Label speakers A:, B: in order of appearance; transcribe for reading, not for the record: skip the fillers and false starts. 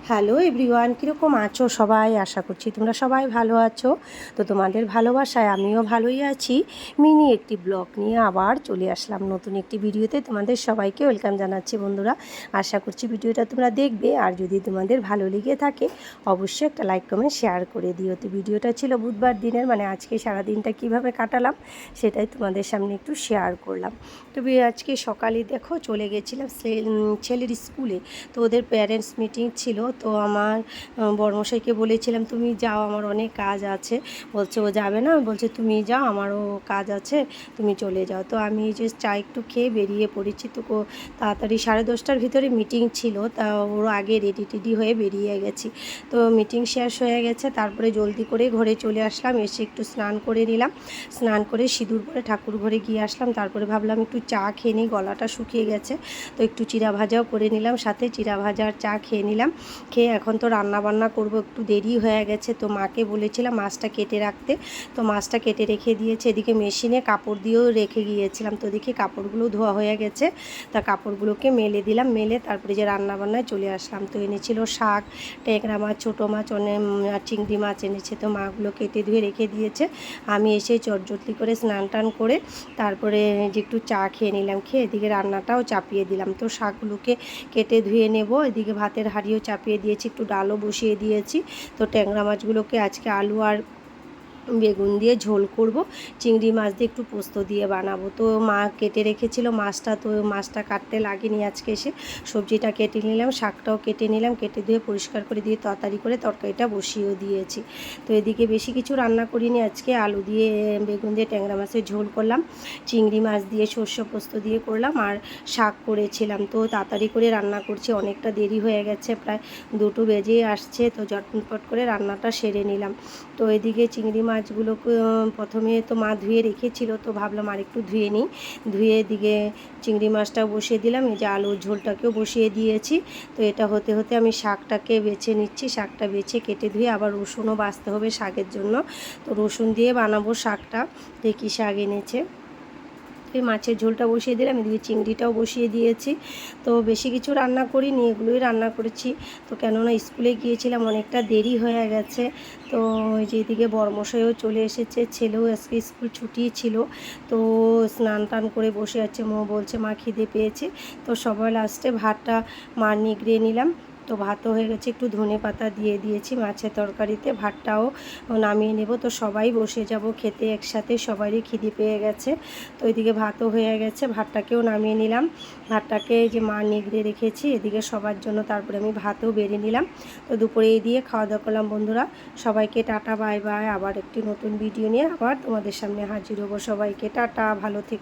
A: Hello everyone, কীরকম আছো সবাই? আশা করছি তোমরা সবাই ভালো আছো। তো তোমাদের ভালোবাসায় আমিও ভালোই আছি। মিনি একটি ব্লগ নিয়ে আবার চলে আসলাম নতুন একটি ভিডিওতে। তোমাদের সবাইকে ওয়েলকাম জানাচ্ছি বন্ধুরা। আশা করছি ভিডিওটা তোমরা দেখবে, আর যদি তোমাদের ভালো লেগে থাকে অবশ্যই একটা লাইক কমেন্ট শেয়ার করে দিও। তো ভিডিওটা ছিল বুধবার দিনের, মানে আজকে সারাদিনটা কিভাবে কাটালাম সেটাই তোমাদের সামনে একটু শেয়ার করলাম। তবে আজকে সকালে দেখো চলে গেছিলাম ছেলের স্কুলে। তো ওদের প্যারেন্টস মিটিং ছিল। তো আমার বড়মশাইকে বলেছিলাম তুমি যাও, আমার অনেক কাজ আছে। বলছে ও যাবে না, বলছে তুমি যাও, আমারও কাজ আছে, তুমি চলে যাও। তো আমি যে চা একটু খেয়ে বেরিয়ে পড়েছি। তো তাড়াতাড়ি 10:30টার ভিতরে মিটিং ছিল, তা ওর আগে রেডি টেডি হয়ে বেরিয়ে গেছি। তো মিটিং শেষ হয়ে গেছে, তারপরে জলদি করে ঘরে চলে আসলাম। এসে একটু স্নান করে নিলাম, স্নান করে সিঁদুর পরে ঠাকুর ঘরে গিয়ে আসলাম। তারপরে ভাবলাম একটু চা খেয়ে নিই, গলাটা শুকিয়ে গেছে। তো একটু চিড়া ভাজাও করে নিলাম, সাথে চিড়া ভাজা আর চা খেয়ে নিলাম। খেয়ে এখন তো রান্না বান্না করব, একটু দেরি হয়ে গেছে। তো মাকে বলেছিলাম মাছটা কেটে রাখতে, তো মাছটা কেটে রেখে দিয়েছে। এদিকে মেশিনে কাপড় দিয়েও রেখে গিয়েছিলাম। তো দেখি কাপড়গুলো ধোয়া হয়ে গেছে, তা কাপড়গুলোকে মেলে দিলাম। মেলে তারপরে যে রান্না বান্নায় চলে আসলাম। তো এনেছিল শাক, ট্যাংরা মাছ, ছোটো মাছ, অনেক চিংড়ি মাছ এনেছে। তো মাগুলো কেটে ধুয়ে রেখে দিয়েছে। আমি এসে চটজটলি করে স্নান টান করে তারপরে যে একটু চা খেয়ে নিলাম। খেয়ে এদিকে রান্নাটাও চাপিয়ে দিলাম। তো শাকগুলোকে কেটে ধুয়ে নেব। এদিকে ভাতের হাঁড়িও চাপিয়ে দিয়েছি, একটু ডালও বসিয়ে দিয়েছি। তো ট্যাংরা মাছগুলোকে আজকে আলু আর বেগুন দিয়ে ঝোল করব, চিংড়ি মাছ দিয়ে একটু পোস্ত দিয়ে বানাবো। তো মা কেটে রেখেছিল মাছটা, তো মাছটা কাটতে লাগেনি আজকে। এসে সবজিটা কেটে নিলাম, শাকটাও কেটে নিলাম, কেটে ধুয়ে পরিষ্কার করে দিয়ে তাড়াতাড়ি করে তরকারিটা বসিয়েও দিয়েছি। তো এদিকে বেশি কিছু রান্না করিনি আজকে, আলু দিয়ে বেগুন দিয়ে ট্যাংরা মাছের ঝোল করলাম, চিংড়ি মাছ দিয়ে সর্ষে পোস্ত দিয়ে করলাম, আর শাক করেছিলাম। তো তাড়াতাড়ি করে রান্না করছি, অনেকটা দেরি হয়ে গেছে, প্রায় 2টো বেজেই আসছে। তো ঝটপট করে রান্নাটা সেরে নিলাম। তো এদিকে চিংড়ি মাছগুলোকে প্রথমে তো মা ধুয়ে রেখেছিল, তো ভাবলাম আর একটু ধুয়ে নিই। ধুয়ে এদিকে চিংড়ি মাছটাও বসিয়ে দিলাম, এই যে আলুর ঝোলটাকেও বসিয়ে দিয়েছি। তো এটা হতে হতে আমি শাকটাকে বেছে নিচ্ছি। শাকটা বেছে কেটে ধুয়ে আবার রসুনও বাছতে হবে শাকের জন্য। তো রসুন দিয়ে বানাবো শাকটা। দেখি শাক এনেছে, মাছের ঝোলটা বসিয়ে দিলাম, এদিকে চিংড়িটাও বসিয়ে দিয়েছি। তো বেশি কিছু রান্না করিনি, এগুলোই রান্না করেছি। তো কেননা স্কুলে গিয়েছিলাম, অনেকটা দেরি হয়ে গেছে। তো ওই যে এদিকে বড়মশাইও চলে এসেছে, ছেলেও আজকে স্কুল ছুটি ছিল। তো স্নান টান করে বসে আছে, বলছে মা খিদে পেয়েছে। তো সবার লাস্টে ভাতটা মার নিগড়িয়ে নিলাম। তো ভাতও হয়ে গেছে, একটু ধনে পাতা দিয়ে দিয়েছি মাছের তরকারিতে, ভাতটাও নামিয়ে নেব। তো সবাই বসে যাব খেতে একসাথে, সবারই খিদে পেয়ে গেছে। তো এদিকে ভাতও হয়ে গেছে, ভাতটাকেও নামিয়ে নিলাম। ভাতটাকে যে মা নিগড়ে রেখেছি এদিকে সবার জন্য, তারপরে আমি ভাতও বেড়ে নিলাম। তো দুপুরে এই দিয়ে খাওয়া দাওয়া করলাম বন্ধুরা। সবাইকে টাটা বাই বাই। আবার একটি নতুন ভিডিও নিয়ে আবার তোমাদের সামনে হাজির হবো। সবাইকে টাটা, ভালো থেকে।